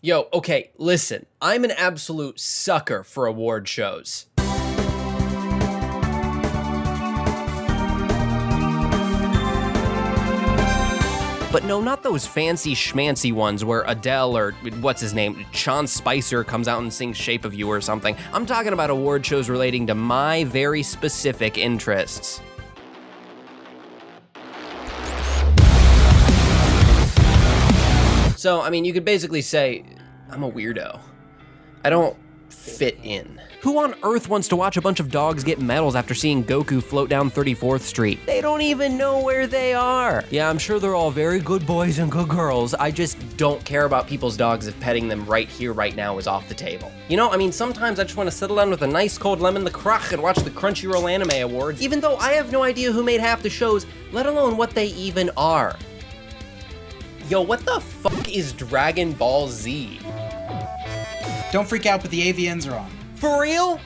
Yo, okay, listen, I'm an absolute sucker for award shows. But no, not those fancy schmancy ones where Adele or what's his name, Sean Spicer comes out and sings Shape of You or something. I'm talking about award shows relating to my very specific interests. So, I mean, you could basically say, I'm a weirdo. I don't fit in. Who on earth wants to watch a bunch of dogs get medals after seeing Goku float down 34th Street? They don't even know where they are. Yeah, I'm sure they're all very good boys and good girls. I just don't care about people's dogs if petting them right here, right now is off the table. You know, I mean, sometimes I just want to settle down with a nice cold lemon the crach and watch the Crunchyroll Anime Awards, even though I have no idea who made half the shows, let alone what they even are. Yo, what the fuck is Dragon Ball Z? Don't freak out, but the AVNs are on. For real?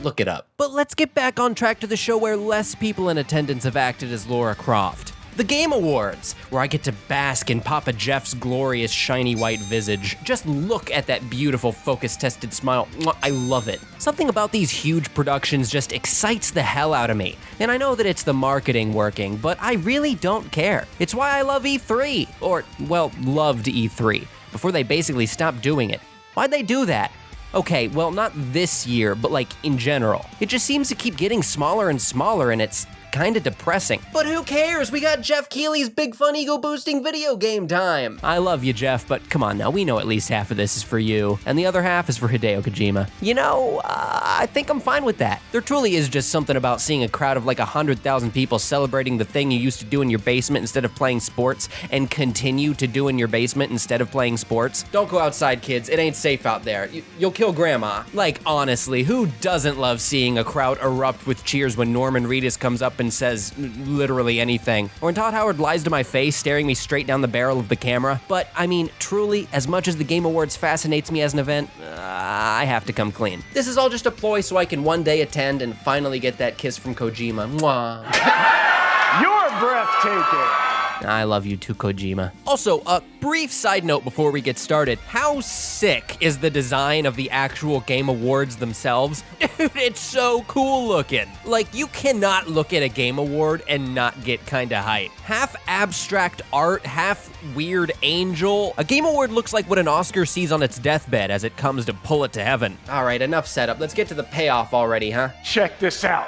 Look it up. But let's get back on track to the show where less people in attendance have acted as Lara Croft. The Game Awards, where I get to bask in Papa Jeff's glorious shiny white visage. Just look at that beautiful focus-tested smile. I love it. Something about these huge productions just excites the hell out of me. And I know that it's the marketing working, but I really don't care. It's why I love E3, or, well, loved E3, before they basically stopped doing it. Why'd they do that? Okay, well, not this year, but like in general. It just seems to keep getting smaller and smaller, and it's kinda depressing. But who cares? We got Jeff Keighley's big fun ego boosting video game time. I love you, Jeff, but come on now, we know at least half of this is for you, and the other half is for Hideo Kojima. You know, I think I'm fine with that. There truly is just something about seeing a crowd of like 100,000 people celebrating the thing you used to do in your basement instead of playing sports, and continue to do in your basement instead of playing sports. Don't go outside, kids. It ain't safe out there. You'll kill grandma. Like, honestly, who doesn't love seeing a crowd erupt with cheers when Norman Reedus comes up and says literally anything? Or when Todd Howard lies to my face, staring me straight down the barrel of the camera. But, I mean, truly, as much as the Game Awards fascinates me as an event, I have to come clean. This is all just a ploy so I can one day attend and finally get that kiss from Kojima. Mwah. You're breathtaking. I love you too, Kojima. Also, a brief side note before we get started. How sick is the design of the actual Game Awards themselves? Dude, it's so cool looking. Like, you cannot look at a Game Award and not get kinda hype. Half abstract art, half weird angel. A Game Award looks like what an Oscar sees on its deathbed as it comes to pull it to heaven. All right, enough setup. Let's get to the payoff already, huh? Check this out.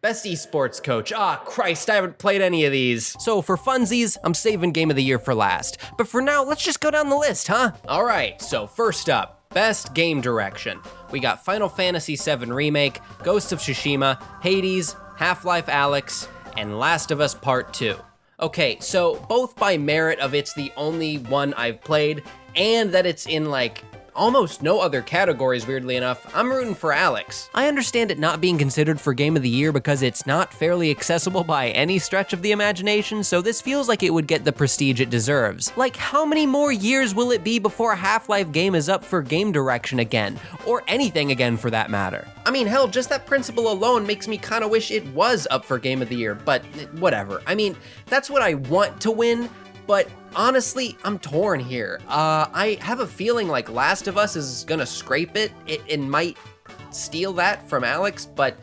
Best esports coach. Christ, I haven't played any of these. So for funsies, I'm saving Game of the Year for last. But for now, let's just go down the list, huh? All right, so first up, best game direction. We got Final Fantasy VII Remake, Ghost of Tsushima, Hades, Half-Life Alyx, and Last of Us Part 2. Okay, so both by merit of it's the only one I've played, and that it's in like almost no other categories, weirdly enough, I'm rooting for Alyx. I understand it not being considered for Game of the Year because it's not fairly accessible by any stretch of the imagination, so this feels like it would get the prestige it deserves. Like, how many more years will it be before a Half-Life game is up for game direction again? Or anything again, for that matter. I mean, hell, just that principle alone makes me kinda wish it was up for Game of the Year, but whatever. I mean, that's what I want to win, but honestly, I'm torn here. I have a feeling like Last of Us is gonna scrape it. It might steal that from Alyx, but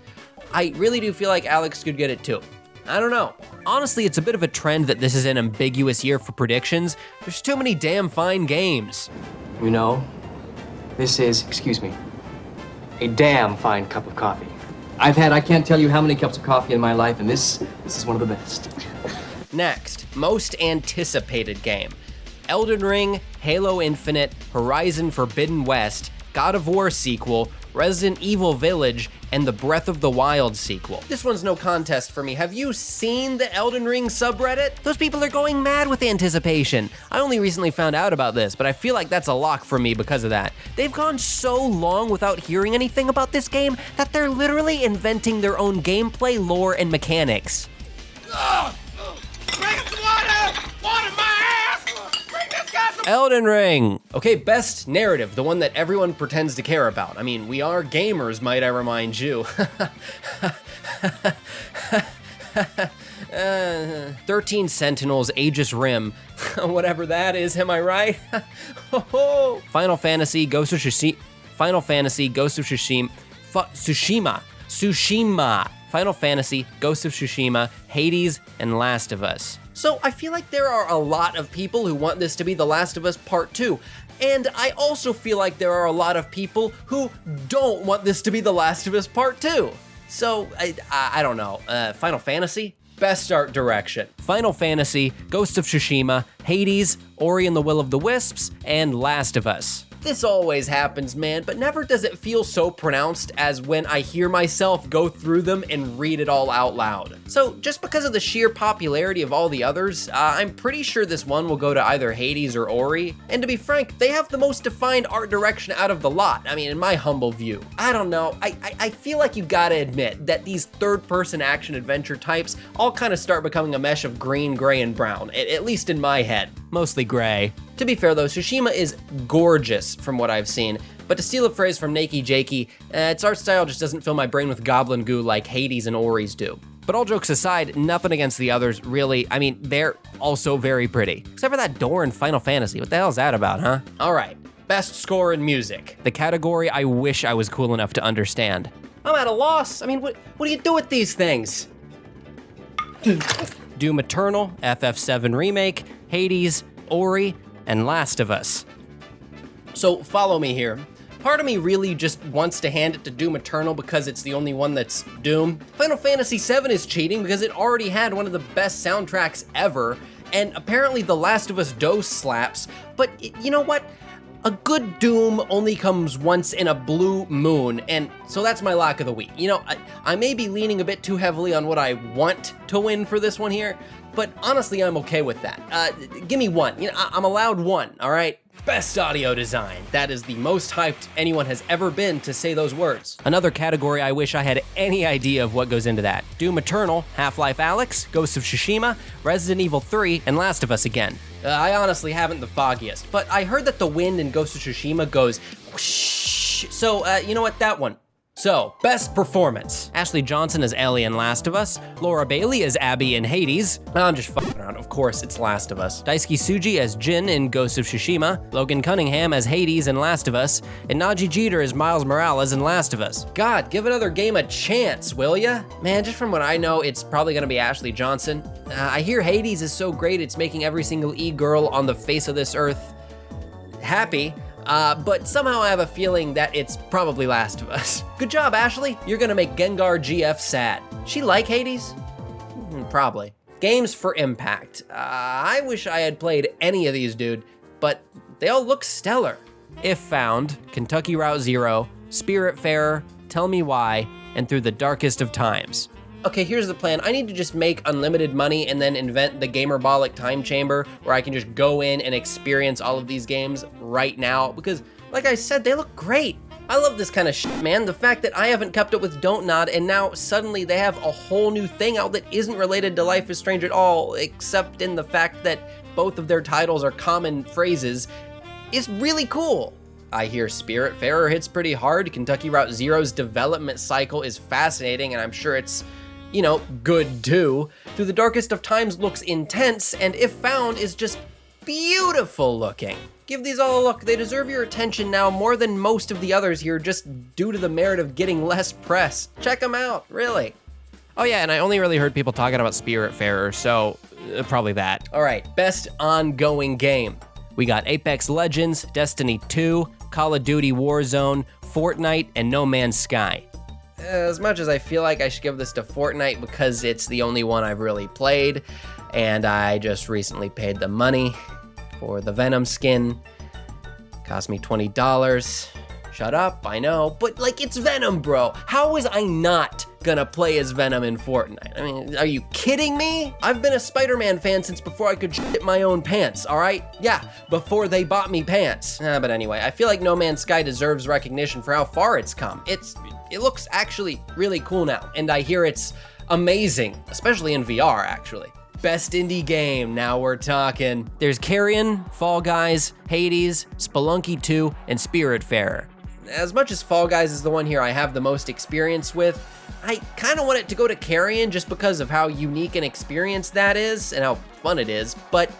I really do feel like Alyx could get it too. I don't know. Honestly, it's a bit of a trend that this is an ambiguous year for predictions. There's too many damn fine games. You know, this is, excuse me, a damn fine cup of coffee. I can't tell you how many cups of coffee in my life, and this is one of the best. Next, most anticipated game. Elden Ring, Halo Infinite, Horizon Forbidden West, God of War sequel, Resident Evil Village, and the Breath of the Wild sequel. This one's no contest for me. Have you seen the Elden Ring subreddit? Those people are going mad with anticipation. I only recently found out about this, but I feel like that's a lock for me because of that. They've gone so long without hearing anything about this game that they're literally inventing their own gameplay, lore, and mechanics. Bring some water! Water my ass! Bring this guy some... Elden Ring! Okay, best narrative, the one that everyone pretends to care about. I mean, we are gamers, might I remind you. 13 Sentinels, Aegis Rim, whatever that is, am I right? Final Fantasy, Ghost of Tsushima, Final Fantasy, Ghost of Tsushima, Tsushima, Final Fantasy, Ghost of Tsushima, Hades, and Last of Us. So I feel like there are a lot of people who want this to be The Last of Us Part 2. And I also feel like there are a lot of people who don't want this to be The Last of Us Part 2. So, I don't know. Final Fantasy? Best art direction. Final Fantasy, Ghost of Tsushima, Hades, Ori and the Will of the Wisps, and Last of Us. This always happens, man, but never does it feel so pronounced as when I hear myself go through them and read it all out loud. So just because of the sheer popularity of all the others, I'm pretty sure this one will go to either Hades or Ori. And to be frank, they have the most defined art direction out of the lot. I mean, in my humble view. I don't know, I feel like you gotta admit that these third-person action-adventure types all kind of start becoming a mesh of green, gray, and brown, at least in my head. Mostly gray. To be fair though, Tsushima is gorgeous from what I've seen, but to steal a phrase from Nakey Jakey, its art style just doesn't fill my brain with goblin goo like Hades and Ori's do. But all jokes aside, nothing against the others, really. I mean, they're also very pretty. Except for that door in Final Fantasy. What the hell is that about, huh? All right, best score in music. The category I wish I was cool enough to understand. I'm at a loss. I mean, what do you do with these things? Doom Eternal, FF7 Remake, Hades, Ori, and Last of Us. So follow me here. Part of me really just wants to hand it to Doom Eternal because it's the only one that's Doom. Final Fantasy VII is cheating because it already had one of the best soundtracks ever, and apparently The Last of Us DOS slaps, but you know what? A good Doom only comes once in a blue moon, and so that's my lock of the week. You know, I may be leaning a bit too heavily on what I want to win for this one here, but honestly, I'm okay with that. Give me one. You know, I'm allowed one, all right? Best audio design. That is the most hyped anyone has ever been to say those words. Another category I wish I had any idea of what goes into that. Doom Eternal, Half-Life Alyx, Ghost of Tsushima, Resident Evil 3, and Last of Us again. I honestly haven't the foggiest, but I heard that the wind in Ghost of Tsushima goes whoosh. So, you know what, that one. So, best performance. Ashley Johnson as Ellie in Last of Us, Laura Bailey as Abby in Hades. I'm just fucking around, of course it's Last of Us. Daisuke Tsuji as Jin in Ghost of Tsushima, Logan Cunningham as Hades in Last of Us, and Najee Jeter as Miles Morales in Last of Us. God, give another game a chance, will ya? Man, just from what I know, it's probably gonna be Ashley Johnson. I hear Hades is so great it's making every single e-girl on the face of this earth happy. But somehow I have a feeling that it's probably Last of Us. Good job, Ashley. You're gonna make Gengar GF sad. She like Hades? Probably. Games for Impact. I wish I had played any of these, dude, but they all look stellar. If Found, Kentucky Route Zero, Spiritfarer, Tell Me Why, and Through the Darkest of Times. Okay, here's the plan. I need to just make unlimited money and then invent the Gamerbolic time chamber where I can just go in and experience all of these games right now because, like I said, they look great. I love this kind of shit, man. The fact that I haven't kept up with Don't Nod and now suddenly they have a whole new thing out that isn't related to Life is Strange at all, except in the fact that both of their titles are common phrases, is really cool. I hear Spiritfarer hits pretty hard. Kentucky Route Zero's development cycle is fascinating and I'm sure it's, you know, good too. Through the Darkest of Times looks intense, and If Found is just beautiful looking. Give these all a look. They deserve your attention now more than most of the others here just due to the merit of getting less press. Check them out, really. Oh yeah, and I only really heard people talking about Spiritfarer, so probably that. All right, best ongoing game. We got Apex Legends, Destiny 2, Call of Duty Warzone, Fortnite, and No Man's Sky. As much as I feel like I should give this to Fortnite because it's the only one I've really played, and I just recently paid the money for the Venom skin. Cost me $20. Shut up, I know, but like it's Venom, bro. How was I not gonna play as Venom in Fortnite? I mean, are you kidding me? I've been a Spider-Man fan since before I could shit my own pants, all right? Yeah, before they bought me pants. But anyway, I feel like No Man's Sky deserves recognition for how far it's come. It looks actually really cool now, and I hear it's amazing, especially in VR, actually. Best indie game, now we're talking. There's Carrion, Fall Guys, Hades, Spelunky 2, and Spiritfarer. as much as Fall Guys is the one here I have the most experience with, I kind of want it to go to Carrion just because of how unique an experience that is and how fun it is, but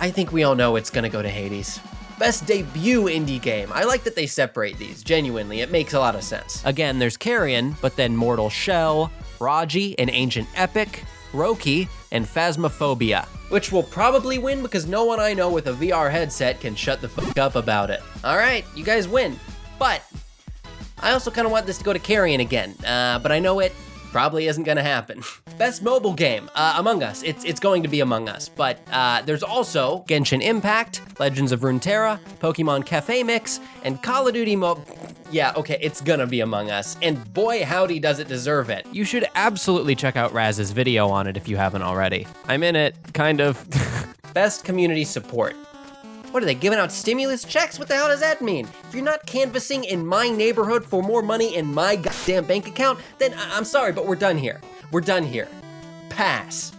I think we all know it's gonna go to Hades. Best debut indie game. I like that they separate these, genuinely, it makes a lot of sense. Again, there's Carrion, but then Mortal Shell, Raji, an Ancient Epic, Roki, and Phasmophobia, which will probably win because no one I know with a VR headset can shut the fuck up about it. All right, you guys win, but I also kind of want this to go to Carrion again, but I know it probably isn't gonna happen. Best mobile game, Among Us. It's going to be Among Us, but there's also Genshin Impact, Legends of Runeterra, Pokemon Cafe Mix, and Call of Duty Yeah, okay, it's gonna be Among Us, and boy howdy does it deserve it. You should absolutely check out Raz's video on it if you haven't already. I'm in it, kind of. Best community support. What are they, giving out stimulus checks? What the hell does that mean? If you're not canvassing in my neighborhood for more money in my goddamn bank account, then I'm sorry, but we're done here. We're done here. Pass.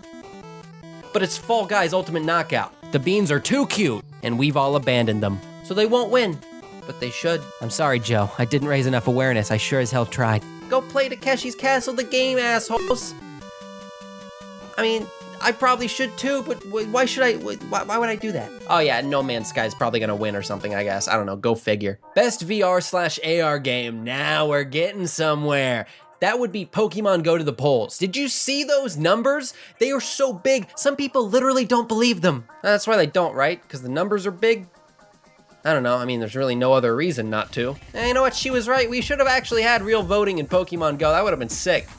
But it's Fall Guys Ultimate Knockout. The beans are too cute, and we've all abandoned them. So they won't win, but they should. I'm sorry, Joe. I didn't raise enough awareness. I sure as hell tried. Go play Takeshi's Castle, the game, assholes. I mean, I probably should too, but why should I, why would I do that? Oh yeah, No Man's Sky is probably gonna win or something, I guess. I don't know, go figure. Best VR/AR game, now we're getting somewhere. That would be Pokemon Go to the Polls. Did you see those numbers? They are so big, some people literally don't believe them. That's why they don't, right? Because the numbers are big? I don't know, I mean, there's really no other reason not to. And you know what, she was right, we should have actually had real voting in Pokemon Go, that would have been sick.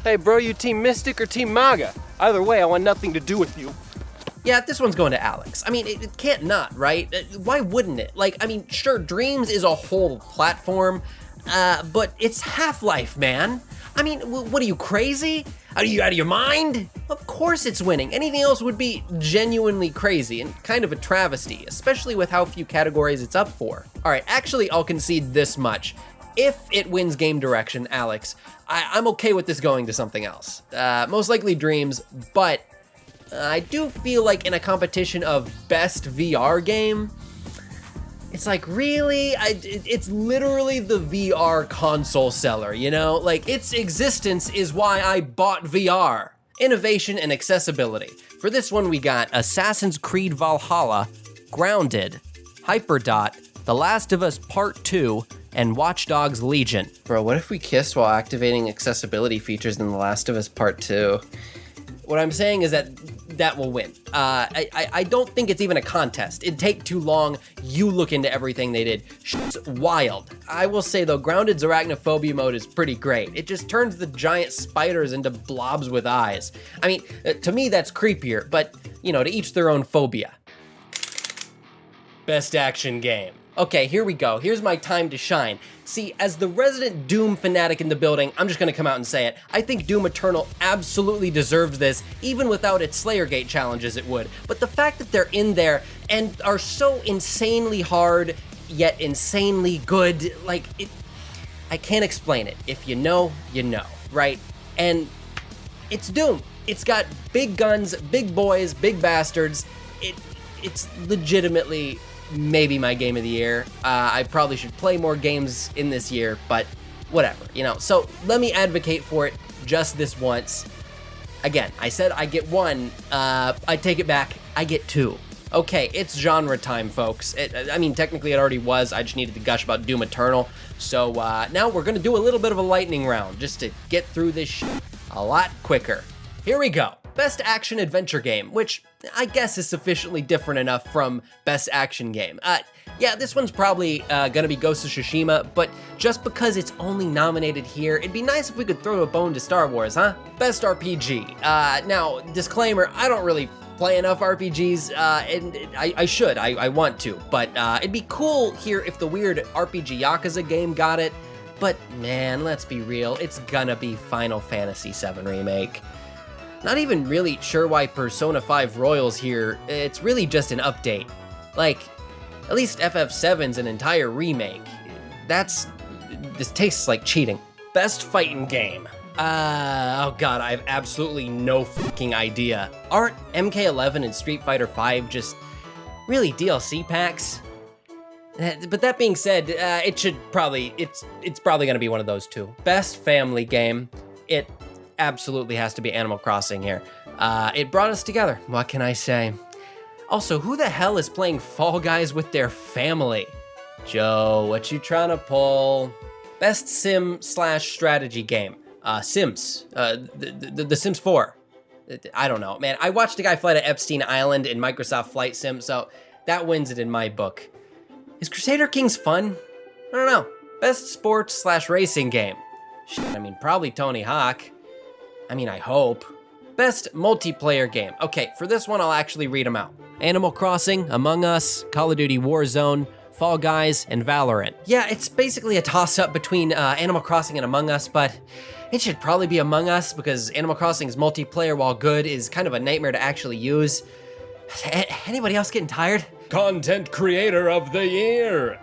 Hey bro, you Team Mystic or Team Maga? Either way, I want nothing to do with you. Yeah, this one's going to Alex. I mean, it can't not, right? Why wouldn't it? Like, I mean, sure, Dreams is a whole platform, but it's Half-Life, man. I mean, what are you, crazy? Are you out of your mind? Of course it's winning. Anything else would be genuinely crazy and kind of a travesty, especially with how few categories it's up for. All right, actually, I'll concede this much. If it wins game direction, Alex, I'm okay with this going to something else. Most likely Dreams, but I do feel like in a competition of best VR game, it's like, really? It's literally the VR console seller, you know? Like, its existence is why I bought VR. Innovation and accessibility. For this one, we got Assassin's Creed Valhalla, Grounded, Hyperdot, The Last of Us Part 2, and Watch Dogs Legion. Bro, what if we kissed while activating accessibility features in The Last of Us Part 2? What I'm saying is that will win. I don't think it's even a contest. It'd take too long. You look into everything they did. Shit's wild. I will say though, Grounded's arachnophobia mode is pretty great. It just turns the giant spiders into blobs with eyes. I mean, to me that's creepier, but you know, to each their own phobia. Best action game. Okay, here we go. Here's my time to shine. See, as the resident Doom fanatic in the building, I'm just gonna come out and say it. I think Doom Eternal absolutely deserves this, even without its Slayergate challenges it would. But the fact that they're in there and are so insanely hard, yet insanely good, like, I can't explain it. If you know, right? And it's Doom. It's got big guns, big boys, big bastards. It's legitimately maybe my game of the year. I probably should play more games in this year, but whatever, you know. So let me advocate for it just this once. Again, I said I get one, I take it back, I get two. Okay, it's genre time, folks. I mean, technically it already was, I just needed to gush about Doom Eternal. So now we're gonna do a little bit of a lightning round, just to get through this shit a lot quicker. Here we go. Best action adventure game, which I guess is sufficiently different enough from best action game. Yeah, this one's probably gonna be Ghost of Tsushima, but just because it's only nominated here, it'd be nice if we could throw a bone to Star Wars, huh? Best RPG. Now, disclaimer, I don't really play enough RPGs, and I should, I want to, but it'd be cool here if the weird RPG Yakuza game got it, but man, let's be real, it's gonna be Final Fantasy VII Remake. Not even really sure why Persona 5 Royal's here, it's really just an update. Like, at least FF7's an entire remake. This tastes like cheating. Best fighting game. Oh god, I have absolutely no fucking idea. Aren't MK11 and Street Fighter V just really DLC packs? But that being said, it's probably gonna be one of those two. Best family game, it absolutely has to be Animal Crossing here. It brought us together, what can I say? Also, who the hell is playing Fall Guys with their family? Joe, what you trying to pull? Best sim/strategy game, Sims, the Sims 4. I don't know, man. I watched a guy fly to Epstein Island in Microsoft Flight Sim, so that wins it in my book. Is Crusader Kings fun? I don't know. Best sports/racing game. Shit, I mean, probably Tony Hawk. I mean, I hope. Best multiplayer game. Okay, for this one, I'll actually read them out. Animal Crossing, Among Us, Call of Duty Warzone, Fall Guys, and Valorant. Yeah, it's basically a toss-up between Animal Crossing and Among Us, but it should probably be Among Us because Animal Crossing's multiplayer, while good, is kind of a nightmare to actually use. Anybody else getting tired? Content Creator of the Year.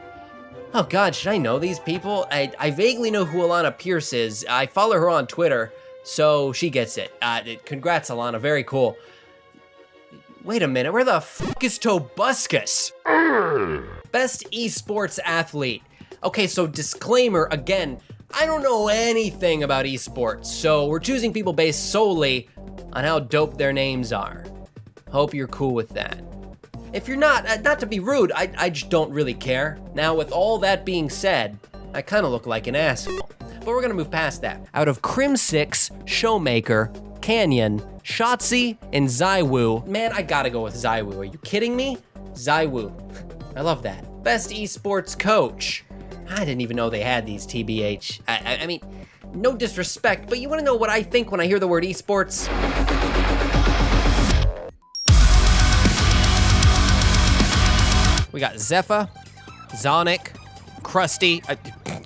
Oh God, should I know these people? I vaguely know who Alana Pierce is. I follow her on Twitter, so she gets it. Congrats, Alana, very cool. Wait a minute, where the fuck is Tobuscus? Best esports athlete. Okay, so disclaimer again, I don't know anything about esports, so we're choosing people based solely on how dope their names are. Hope you're cool with that. If you're not to be rude, I just don't really care. Now, with all that being said, I kind of look like an asshole. But we're gonna move past that. Out of Crim6, Showmaker, Canyon, Shotzi, and Zywoo, man, I gotta go with Zywoo. Are you kidding me? Zywoo. I love that. Best esports coach. I didn't even know they had these, TBH. I mean, no disrespect, but you wanna know what I think when I hear the word esports? We got Zephyr, Zonic, Krusty,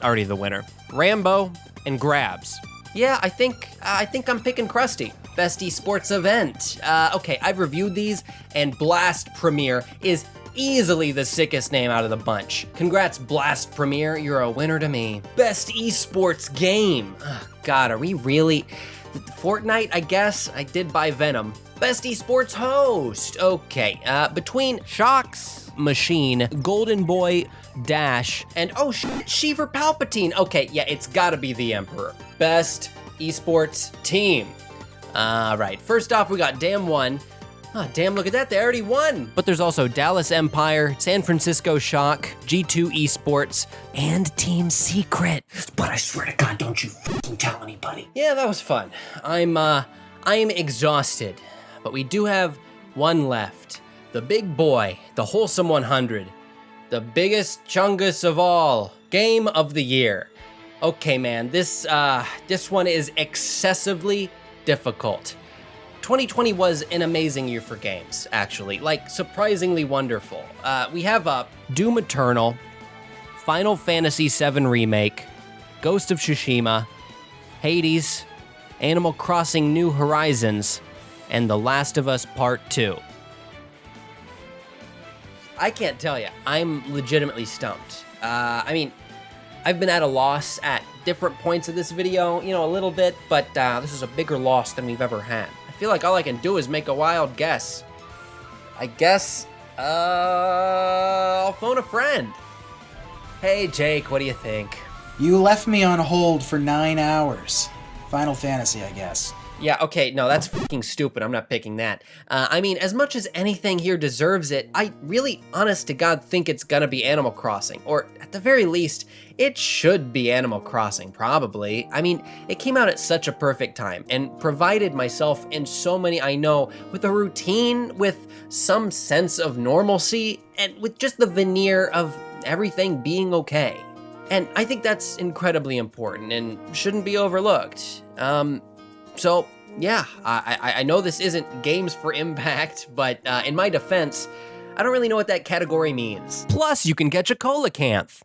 already the winner, Rambo, and Grabs. Yeah, I think I'm picking Krusty. Best esports event. Okay, I've reviewed these, and Blast Premier is easily the sickest name out of the bunch. Congrats, Blast Premier, you're a winner to me. Best esports game. Oh, God, are we really? Fortnite, I guess. I did buy Venom. Best esports host. Okay, between Shocks Machine, Golden Boy, Dash, and oh, Sheever Palpatine. Okay, yeah, it's gotta be the Emperor. Best esports team. All right, first off, we got Damn One. Oh, damn, look at that, they already won. But there's also Dallas Empire, San Francisco Shock, G2 Esports, and Team Secret. But I swear to God, don't you fucking tell anybody. Yeah, that was fun. I'm exhausted, but we do have one left. The big boy, the Wholesome 100, the biggest chungus of all, Game of the Year. Okay, man, this one is excessively difficult. 2020 was an amazing year for games, actually, like surprisingly wonderful. We have Doom Eternal, Final Fantasy VII Remake, Ghost of Tsushima, Hades, Animal Crossing New Horizons, and The Last of Us Part 2. I can't tell you, I'm legitimately stumped. I mean, I've been at a loss at different points of this video, you know, a little bit, but this is a bigger loss than we've ever had. I feel like all I can do is make a wild guess. I guess, I'll phone a friend. Hey, Jake, what do you think? You left me on hold for 9 hours. Final Fantasy, I guess. Yeah, okay, no, that's fucking stupid. I'm not picking that. I mean, as much as anything here deserves it, I really, honest to God, think it's gonna be Animal Crossing. Or, at the very least, it should be Animal Crossing, probably. I mean, it came out at such a perfect time and provided myself and so many I know with a routine, with some sense of normalcy, and with just the veneer of everything being okay. And I think that's incredibly important and shouldn't be overlooked. So, yeah, I know this isn't games for impact, but in my defense, I don't really know what that category means. Plus, you can catch a coelacanth.